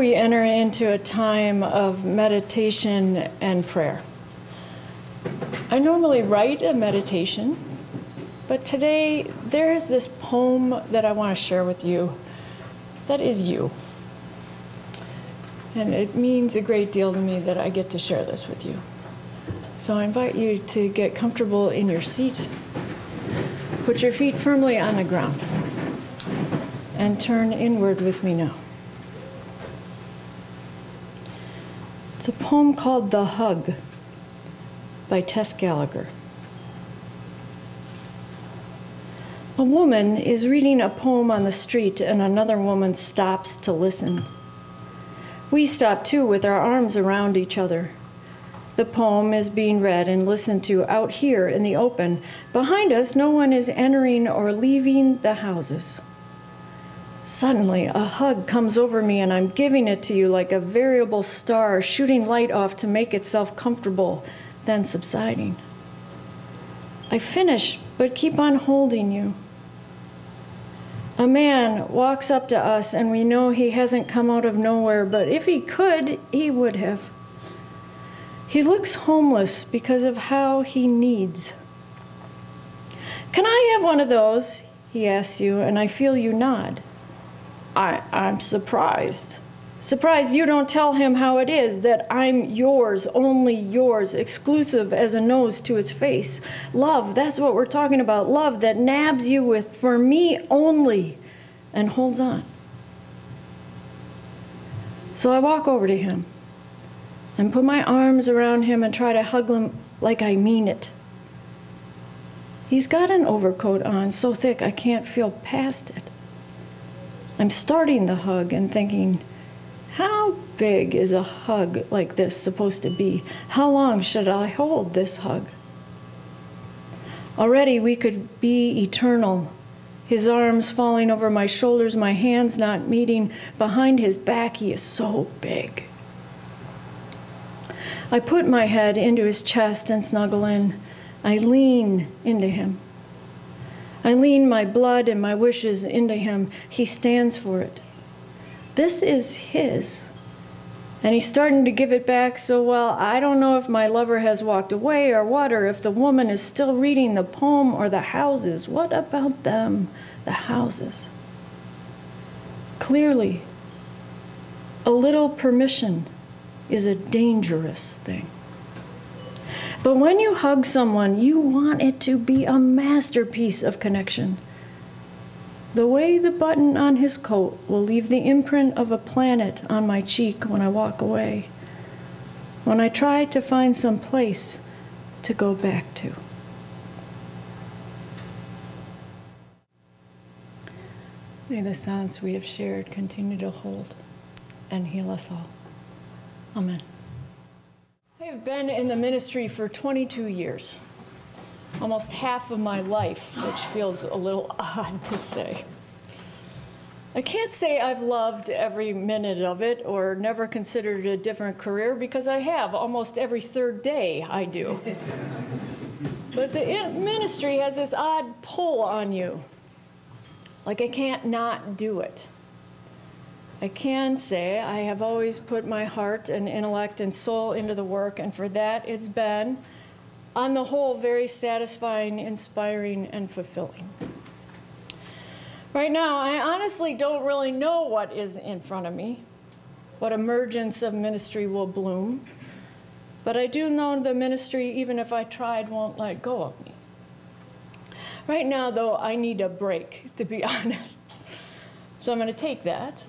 we enter into a time of meditation and prayer. I normally write a meditation, but today there is this poem that I want to share with you that is you. And it means a great deal to me that I get to share this with you. So I invite you to get comfortable in your seat, put your feet firmly on the ground, and turn inward with me now. It's a poem called The Hug by Tess Gallagher. A woman is reading a poem on the street and another woman stops to listen. We stop too with our arms around each other. The poem is being read and listened to out here in the open. Behind us, no one is entering or leaving the houses. Suddenly, a hug comes over me and I'm giving it to you like a variable star shooting light off to make itself comfortable, then subsiding. I finish, but keep on holding you. A man walks up to us and we know he hasn't come out of nowhere, but if he could, he would have. He looks homeless because of how he needs. Can I have one of those? He asks you, and I feel you nod. I'm surprised. Surprised you don't tell him how it is, that I'm yours, only yours, exclusive as a nose to its face. Love, that's what we're talking about. Love that nabs you with for me only and holds on. So I walk over to him and put my arms around him and try to hug him like I mean it. He's got an overcoat on so thick I can't feel past it. I'm starting the hug and thinking, how big is a hug like this supposed to be? How long should I hold this hug? Already we could be eternal. His arms falling over my shoulders, my hands not meeting. Behind his back, he is so big. I put my head into his chest and snuggle in. I lean into him. I lean my blood and my wishes into him. He stands for it. This is his. And he's starting to give it back so well, I don't know if my lover has walked away or what, or if the woman is still reading the poem or the houses. What about them, the houses? Clearly, a little permission is a dangerous thing. But when you hug someone, you want it to be a masterpiece of connection. The way the button on his coat will leave the imprint of a planet on my cheek when I walk away, when I try to find some place to go back to. May the silence we have shared continue to hold and heal us all. Amen. I have been in the ministry for 22 years, almost half of my life, which feels a little odd to say. I can't say I've loved every minute of it or never considered it a different career, because I have. Almost every third day I do. But the ministry has this odd pull on you, like I can't not do it. I can say I have always put my heart and intellect and soul into the work, and for that it's been, on the whole, very satisfying, inspiring, and fulfilling. Right now, I honestly don't really know what is in front of me, what emergence of ministry will bloom, but I do know the ministry, even if I tried, won't let go of me. Right now, though, I need a break, to be honest. So I'm going to take that.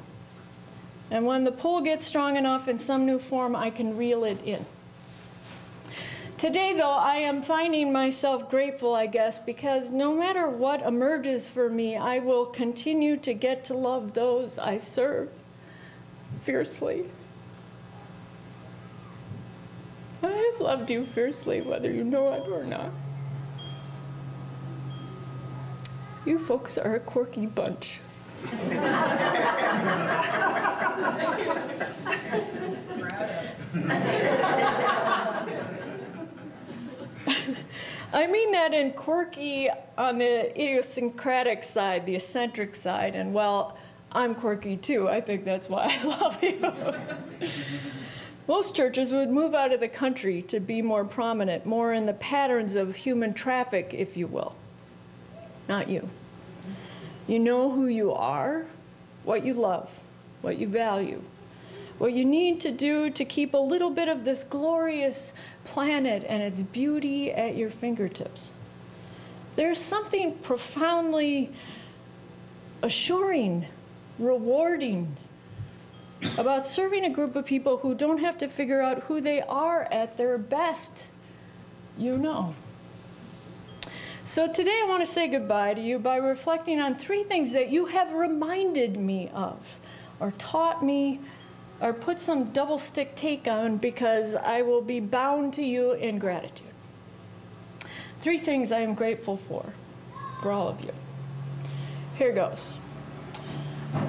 And when the pull gets strong enough in some new form, I can reel it in. Today, though, I am finding myself grateful, I guess, because no matter what emerges for me, I will continue to get to love those I serve fiercely. I have loved you fiercely, whether you know it or not. You folks are a quirky bunch. I mean that in quirky on the idiosyncratic side, the eccentric side, and well, I'm quirky too. I think that's why I love you. Most churches would move out of the country to be more prominent, more in the patterns of human traffic, if you will. Not you. You know who you are, what you love, what you value, what you need to do to keep a little bit of this glorious planet and its beauty at your fingertips. There's something profoundly assuring, rewarding about serving a group of people who don't have to figure out who they are at their best. You know. So today I want to say goodbye to you by reflecting on 3 things that you have reminded me of, or taught me, or put some double stick take on, because I will be bound to you in gratitude. 3 things I am grateful for all of you. Here goes.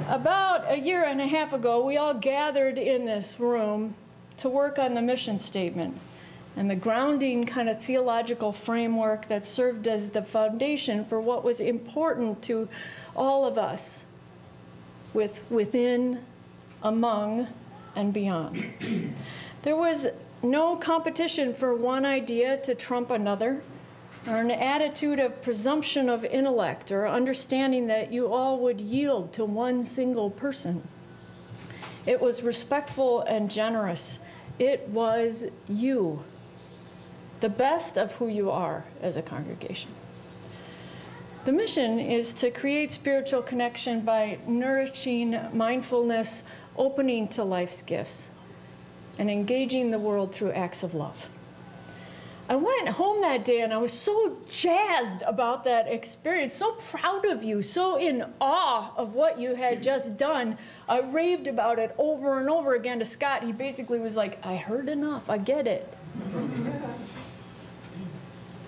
About 1.5 years ago, we all gathered in this room to work on the mission statement and the grounding kind of theological framework that served as the foundation for what was important to all of us, within, among, and beyond. There was no competition for one idea to trump another, or an attitude of presumption of intellect, or understanding that you all would yield to one single person. It was respectful and generous. It was you, the best of who you are as a congregation. The mission is to create spiritual connection by nourishing mindfulness, opening to life's gifts, and engaging the world through acts of love. I went home that day and I was so jazzed about that experience, so proud of you, so in awe of what you had just done. I raved about it over and over again to Scott. He basically was like, I heard enough, I get it.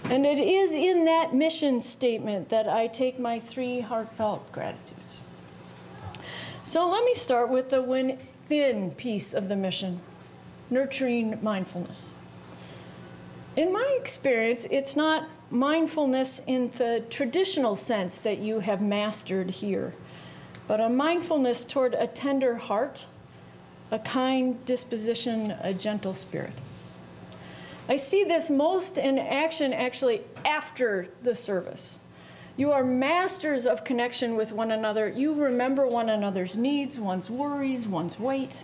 And it is in that mission statement that I take my 3 heartfelt gratitudes. So let me start with the within piece of the mission, nurturing mindfulness. In my experience, it's not mindfulness in the traditional sense that you have mastered here, but a mindfulness toward a tender heart, a kind disposition, a gentle spirit. I see this most in action actually after the service. You are masters of connection with one another. You remember one another's needs, one's worries, one's weight.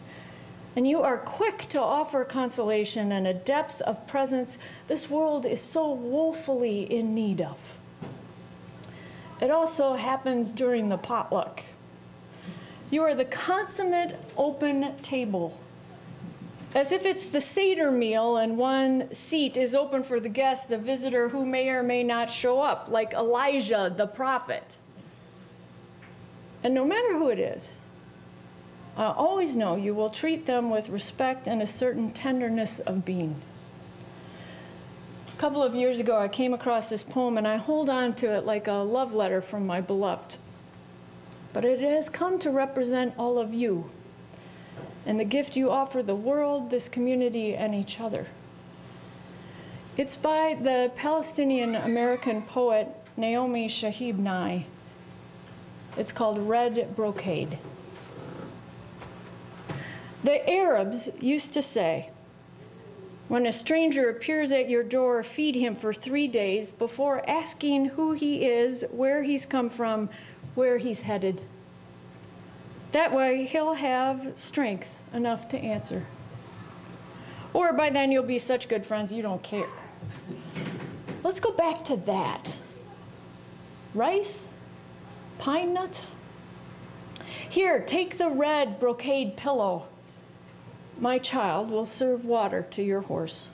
And you are quick to offer consolation and a depth of presence this world is so woefully in need of. It also happens during the potluck. You are the consummate open table. As if it's the Seder meal and one seat is open for the guest, the visitor who may or may not show up, like Elijah the prophet. And no matter who it is, always know you will treat them with respect and a certain tenderness of being. A couple of years ago, I came across this poem, and I hold on to it like a love letter from my beloved. But it has come to represent all of you and the gift you offer the world, this community, and each other. It's by the Palestinian-American poet Naomi Shihab Nye. It's called Red Brocade. The Arabs used to say, when a stranger appears at your door, feed him for 3 days before asking who he is, where he's come from, where he's headed. That way, he'll have strength enough to answer. Or by then, you'll be such good friends, you don't care. Let's go back to that. Rice? Pine nuts? Here, take the red brocade pillow. My child will serve water to your horse.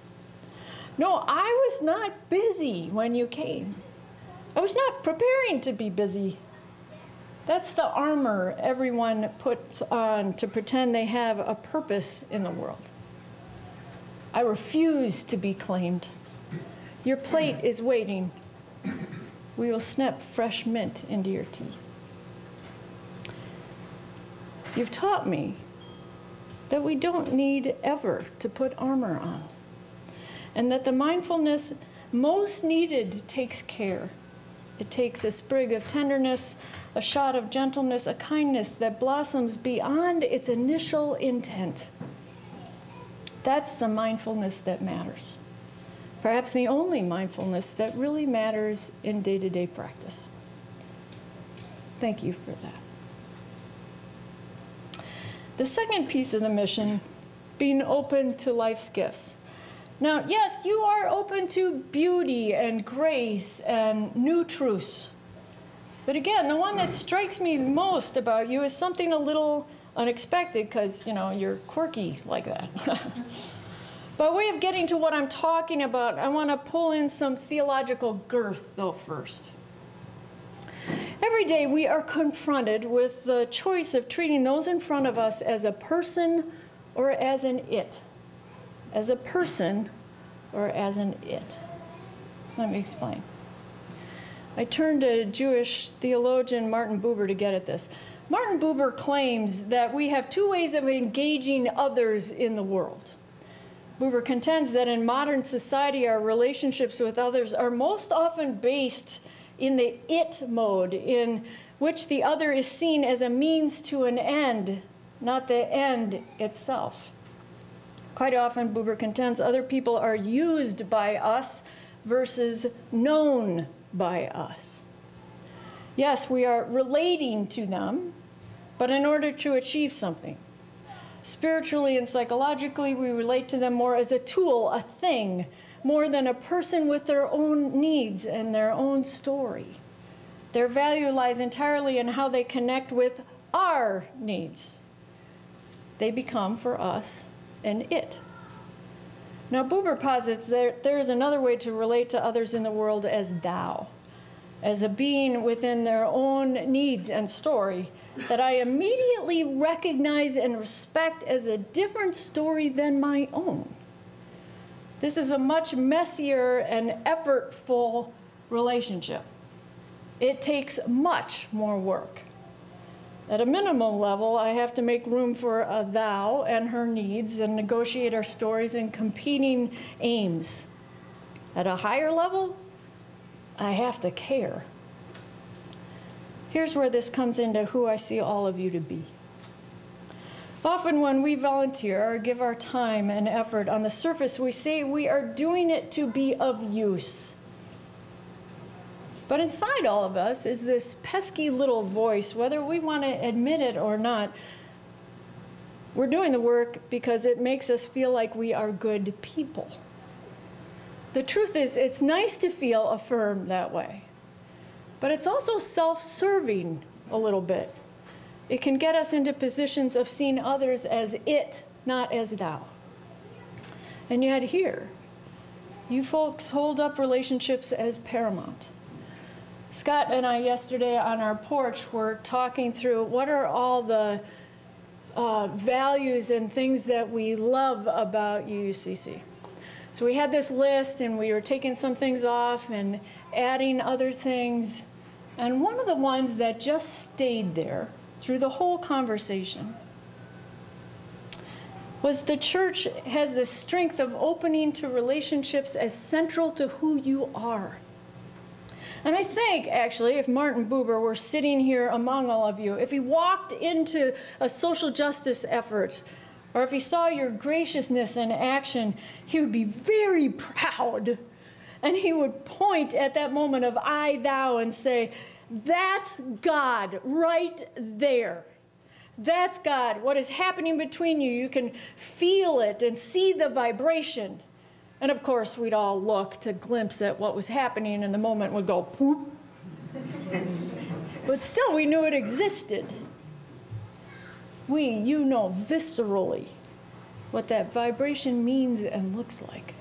No, I was not busy when you came. I was not preparing to be busy. That's the armor everyone puts on to pretend they have a purpose in the world. I refuse to be claimed. Your plate is waiting. We will snip fresh mint into your tea. You've taught me that we don't need ever to put armor on, and that the mindfulness most needed takes care, It takes a sprig of tenderness, a shot of gentleness, a kindness that blossoms beyond its initial intent. That's the mindfulness that matters. Perhaps the only mindfulness that really matters in day-to-day practice. Thank you for that. The second piece of the mission, being open to life's gifts. Now, yes, you are open to beauty and grace and new truths. But again, the one that strikes me most about you is something a little unexpected because, you're quirky like that. By way of getting to what I'm talking about, I want to pull in some theological girth, though, first. Every day we are confronted with the choice of treating those in front of us as a person or as an it. As a person or as an it. Let me explain. I turned to Jewish theologian Martin Buber to get at this. Martin Buber claims that we have two ways of engaging others in the world. Buber contends that in modern society, our relationships with others are most often based in the it mode, in which the other is seen as a means to an end, not the end itself. Quite often, Buber contends other people are used by us versus known by us. Yes, we are relating to them, but in order to achieve something. Spiritually and psychologically, we relate to them more as a tool, a thing, more than a person with their own needs and their own story. Their value lies entirely in how they connect with our needs. They become, for us, an it. Now, Buber posits there is another way to relate to others in the world as thou, as a being within their own needs and story that I immediately recognize and respect as a different story than my own. This is a much messier and effortful relationship. It takes much more work. At a minimum level, I have to make room for a thou and her needs and negotiate our stories and competing aims. At a higher level, I have to care. Here's where this comes into who I see all of you to be. Often when we volunteer or give our time and effort, on the surface we say we are doing it to be of use. But inside all of us is this pesky little voice, whether we want to admit it or not. We're doing the work because it makes us feel like we are good people. The truth is, it's nice to feel affirmed that way. But it's also self-serving a little bit. It can get us into positions of seeing others as it, not as thou. And yet here, you folks hold up relationships as paramount. Scott and I yesterday on our porch were talking through what are all the values and things that we love about UUCC. So we had this list and we were taking some things off and adding other things. And one of the ones that just stayed there through the whole conversation was the church has the strength of opening to relationships as central to who you are. And I think, actually, if Martin Buber were sitting here among all of you, if he walked into a social justice effort, or if he saw your graciousness in action, he would be very proud. And he would point at that moment of I, thou, and say, that's God right there. That's God. What is happening between you, you can feel it and see the vibration. And of course, we'd all look to glimpse at what was happening, and the moment would go poop. But still, we knew it existed. You know viscerally what that vibration means and looks like.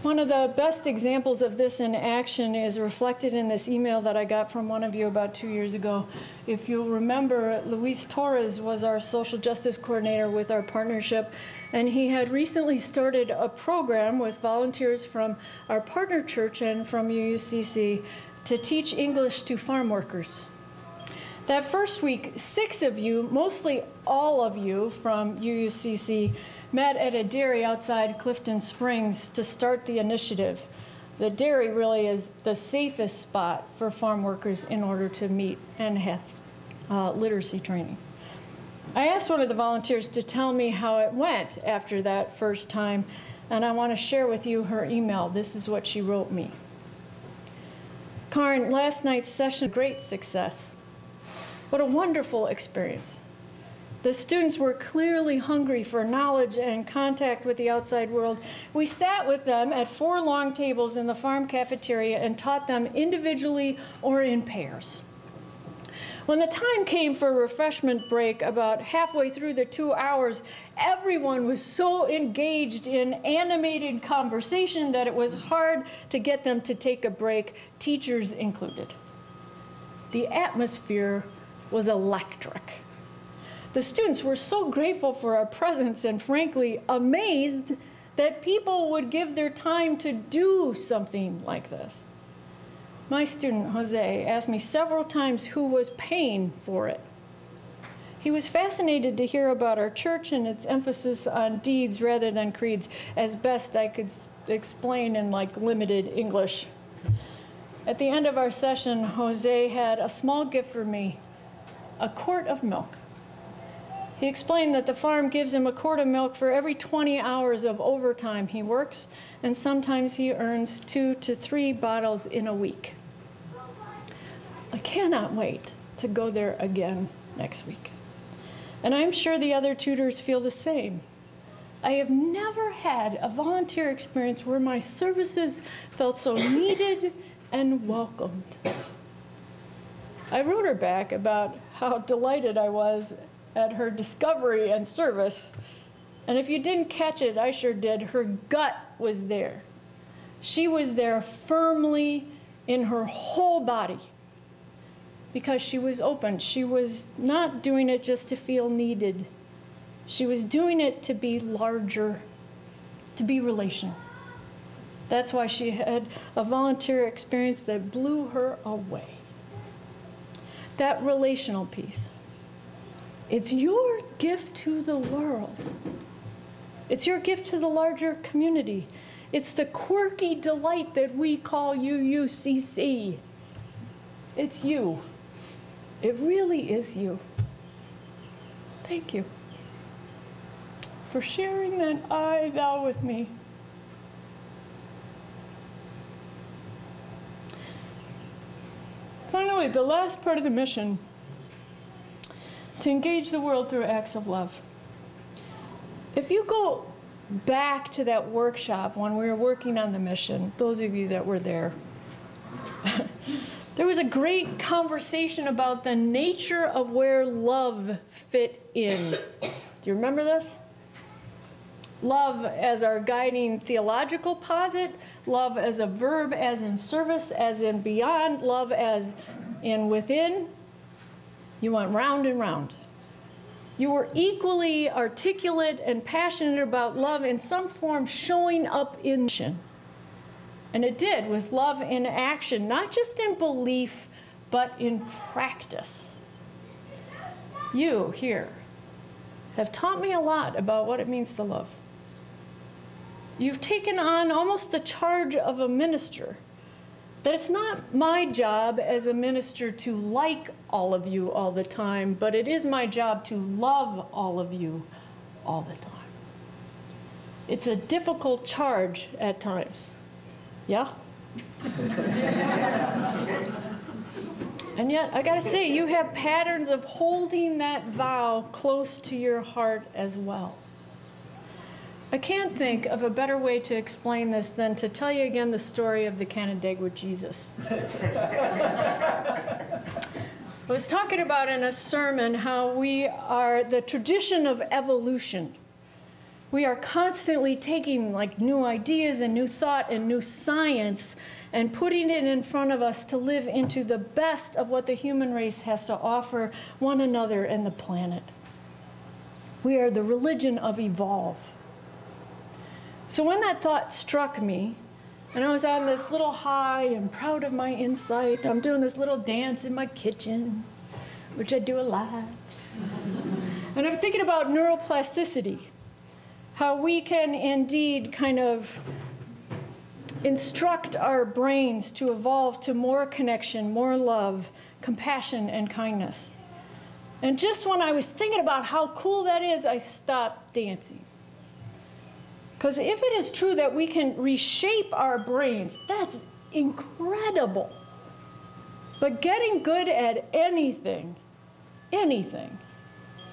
One of the best examples of this in action is reflected in this email that I got from one of you about 2 years ago. If you'll remember, Luis Torres was our social justice coordinator with our partnership, and he had recently started a program with volunteers from our partner church and from UUCC to teach English to farm workers. That first week, 6 of you, mostly all of you from UUCC, met at a dairy outside Clifton Springs to start the initiative. the dairy really is the safest spot for farm workers in order to meet and have literacy training. I asked one of the volunteers to tell me how it went after that first time, and I want to share with you her email. This is what she wrote me. Kaaren, last night's session, great success. What a wonderful experience. The students were clearly hungry for knowledge and contact with the outside world. We sat with them at 4 long tables in the farm cafeteria and taught them individually or in pairs. When the time came for a refreshment break, about halfway through the 2 hours, everyone was so engaged in animated conversation that it was hard to get them to take a break, teachers included. The atmosphere was electric. The students were so grateful for our presence and frankly amazed that people would give their time to do something like this. My student, Jose, asked me several times who was paying for it. He was fascinated to hear about our church and its emphasis on deeds rather than creeds, as best I could explain in like limited English. At the end of our session, Jose had a small gift for me, a quart of milk. He explained that the farm gives him a quart of milk for every 20 hours of overtime he works, and sometimes he earns 2 to 3 bottles in a week. I cannot wait to go there again next week. And I'm sure the other tutors feel the same. I have never had a volunteer experience where my services felt so needed and welcomed. I wrote her back about how delighted I was at her discovery and service. And if you didn't catch it, I sure did. Her gut was there. She was there firmly in her whole body because she was open. She was not doing it just to feel needed. She was doing it to be larger, to be relational. That's why she had a volunteer experience that blew her away. That relational piece. It's your gift to the world. It's your gift to the larger community. It's the quirky delight that we call UUCC. It's you. It really is you. Thank you for sharing that I, thou with me. Finally, the last part of the mission, to engage the world through acts of love. If you go back to that workshop when we were working on the mission, those of you that were there, there was a great conversation about the nature of where love fit in. Do you remember this? Love as our guiding theological posit, love as a verb, as in service, as in beyond, love as in within. You went round and round. You were equally articulate and passionate about love in some form showing up in action. And it did, with love in action, not just in belief, but in practice. You here have taught me a lot about what it means to love. You've taken on almost the charge of a minister. That it's not my job as a minister to like all of you all the time, but it is my job to love all of you all the time. It's a difficult charge at times. Yeah? And yet, I gotta say, you have patterns of holding that vow close to your heart as well. I can't think of a better way to explain this than to tell you again the story of the Canandaigua Jesus. I was talking about in a sermon how we are the tradition of evolution. We are constantly taking like new ideas and new thought and new science and putting it in front of us to live into the best of what the human race has to offer one another and the planet. We are the religion of evolve. So when that thought struck me, and I was on this little high and proud of my insight, I'm doing this little dance in my kitchen, which I do a lot. And I'm thinking about neuroplasticity, how we can indeed kind of instruct our brains to evolve to more connection, more love, compassion, and kindness. And just when I was thinking about how cool that is, I stopped dancing. Because if it is true that we can reshape our brains, that's incredible. But getting good at anything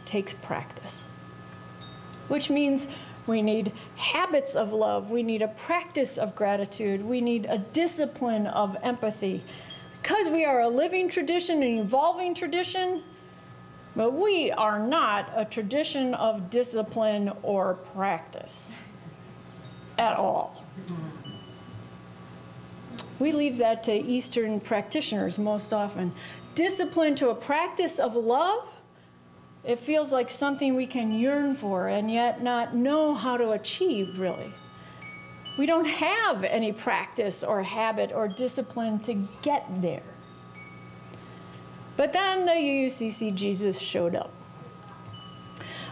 takes practice. Which means we need habits of love, we need a practice of gratitude, we need a discipline of empathy. Because we are a living tradition, an evolving tradition, but we are not a tradition of discipline or practice at all. We leave that to Eastern practitioners most often. Discipline to a practice of love, it feels like something we can yearn for and yet not know how to achieve, really. We don't have any practice or habit or discipline to get there. But then the UUCC Jesus showed up.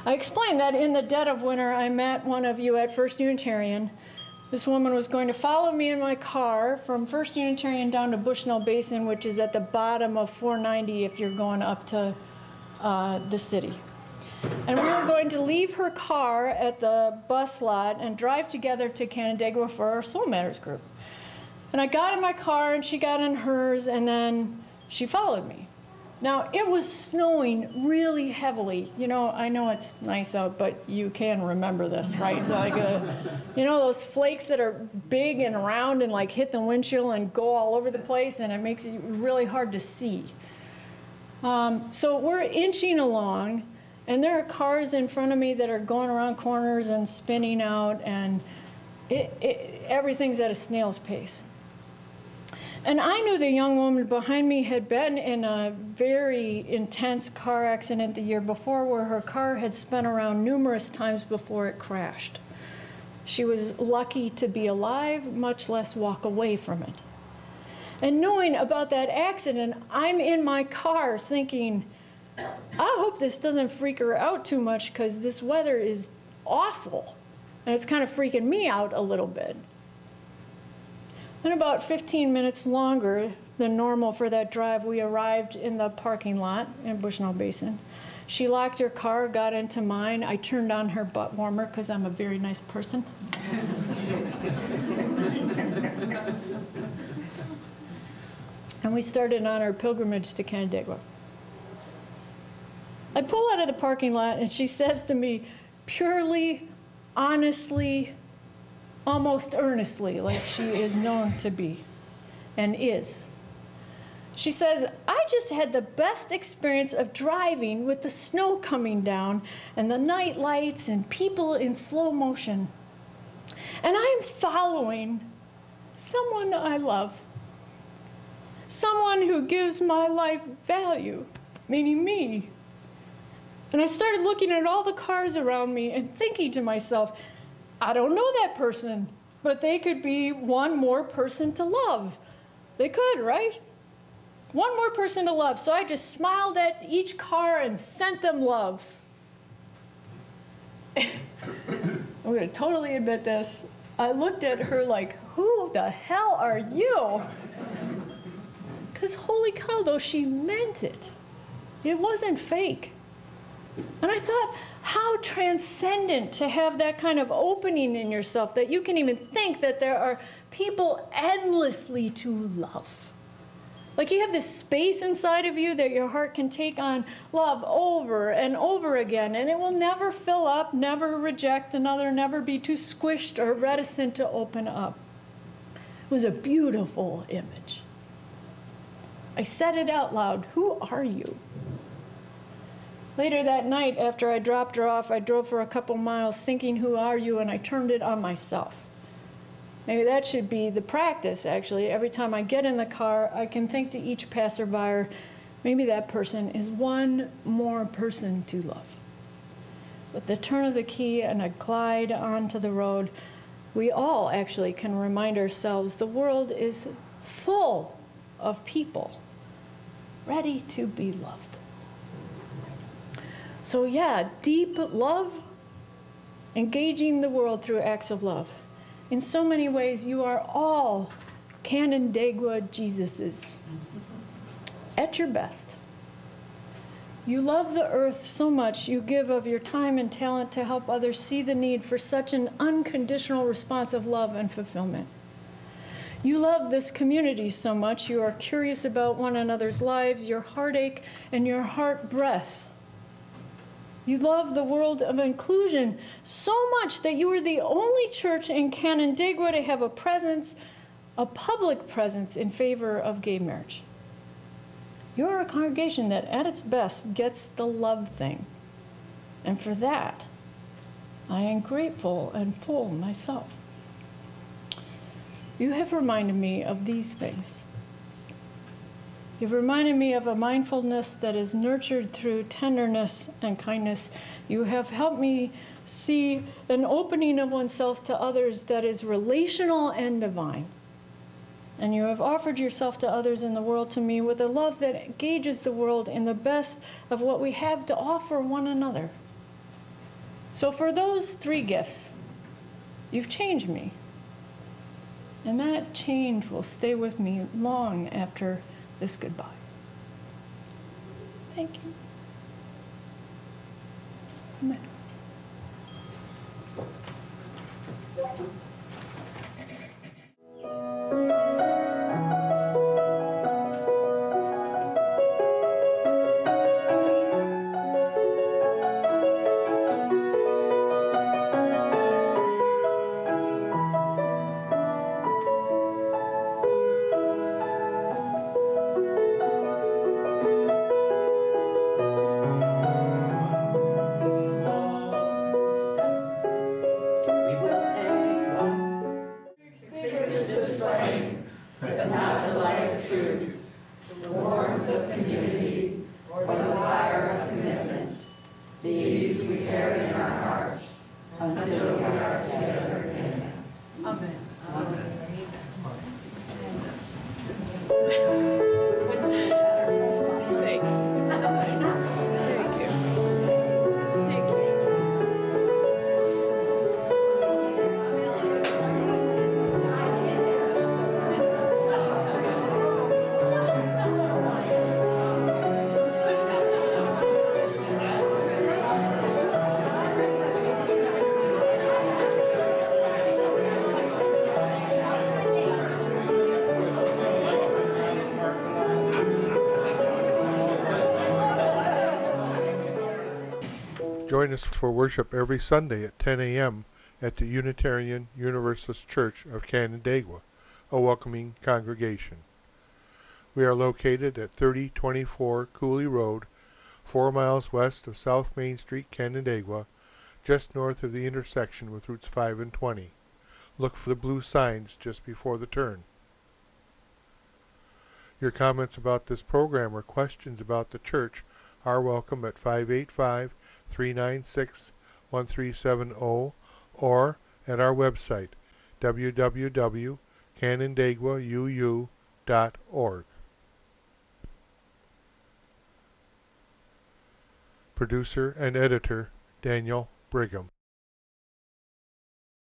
I explained that in the dead of winter, I met one of you at First Unitarian. This woman was going to follow me in my car from First Unitarian down to Bushnell Basin, which is at the bottom of 490 if you're going up to the city. And we were going to leave her car at the bus lot and drive together to Canandaigua for our Soul Matters group. And I got in my car and she got in hers and then she followed me. Now, it was snowing really heavily. You know, I know it's nice out, but you can remember this, right? Like, you know, those flakes that are big and round and like hit the windshield and go all over the place, and it makes it really hard to see. So we're inching along, and there are cars in front of me that are going around corners and spinning out, and everything's at a snail's pace. And I knew the young woman behind me had been in a very intense car accident the year before where her car had spun around numerous times before it crashed. She was lucky to be alive, much less walk away from it. And knowing about that accident, I'm in my car thinking, I hope this doesn't freak her out too much because this weather is awful. And it's kind of freaking me out a little bit. Then about 15 minutes longer than normal for that drive, we arrived in the parking lot in Bushnell Basin. She locked her car, got into mine. I turned on her butt warmer because I'm a very nice person. And we started on our pilgrimage to Canandaigua. I pull out of the parking lot and she says to me, purely, honestly, almost earnestly, like she is known to be and is. She says, I just had the best experience of driving with the snow coming down and the night lights and people in slow motion. And I'm following someone I love, someone who gives my life value, meaning me. And I started looking at all the cars around me and thinking to myself, I don't know that person, but they could be one more person to love. They could, right? One more person to love. So I just smiled at each car and sent them love. I'm going to totally admit this. I looked at her like, who the hell are you? Because holy cow, though, she meant it. It wasn't fake. And I thought, how transcendent to have that kind of opening in yourself that you can even think that there are people endlessly to love. Like you have this space inside of you that your heart can take on love over and over again, and it will never fill up, never reject another, never be too squished or reticent to open up. It was a beautiful image. I said it out loud, who are you? Later that night, after I dropped her off, I drove for a couple miles thinking, who are you? And I turned it on myself. Maybe that should be the practice, actually. Every time I get in the car, I can think to each passerby, maybe that person is one more person to love. With the turn of the key and a glide onto the road, we all actually can remind ourselves the world is full of people ready to be loved. So yeah, deep love, engaging the world through acts of love. In so many ways, you are all Canandaigua Jesuses at your best. You love the earth so much, you give of your time and talent to help others see the need for such an unconditional response of love and fulfillment. You love this community so much, you are curious about one another's lives, your heartache, and your heart breaths. You love the world of inclusion so much that you are the only church in Canandaigua to have a public presence in favor of gay marriage. You're a congregation that, at its best, gets the love thing. And for that, I am grateful and full myself. You have reminded me of these things. You've reminded me of a mindfulness that is nurtured through tenderness and kindness. You have helped me see an opening of oneself to others that is relational and divine. And you have offered yourself to others in the world to me with a love that engages the world in the best of what we have to offer one another. So for those three gifts, you've changed me. And that change will stay with me long after this goodbye. Thank you. Amen. Join us for worship every Sunday at 10 a.m. at the Unitarian Universalist Church of Canandaigua, a welcoming congregation. We are located at 3024 Cooley Road, 4 miles west of South Main Street, Canandaigua, just north of the intersection with Routes 5 and 20. Look for the blue signs just before the turn. Your comments about this program or questions about the church are welcome at 585-396-1370 or at our website, www.canandaiguauu.org. Producer and editor, Daniel Brigham.